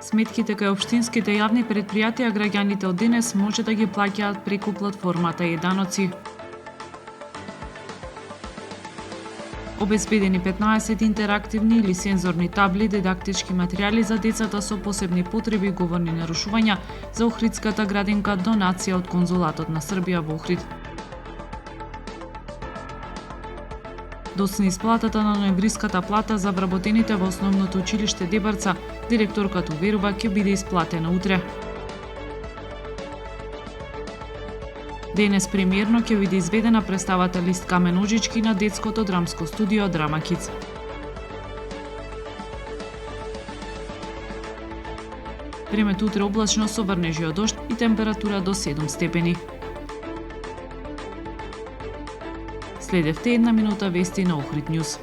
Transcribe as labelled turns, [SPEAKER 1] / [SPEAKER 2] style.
[SPEAKER 1] Сметките кај општинските јавни предпријатија граѓаните од денес може да ги плаќаат преку платформата Еданоци. Обезбедени 15 интерактивни или сензорни табли, дидактички материјали за децата со посебни потреби и говорни нарушувања за Охридската градинка, донација од Конзулатот на Србија во Охрид. Доцна исплатата на ноемвриската плата за вработените во Основното училиште Дебарца, директорката уверува ќе биде исплатена утре. Денес премиерно ќе биде изведена представата Лист Камен Оџички на детското драмско студио Драма Кидс. Времето утре облачно со врнежи од дожд и температура до 7 степени. Следевте една минута вести на Охрид Нјуз.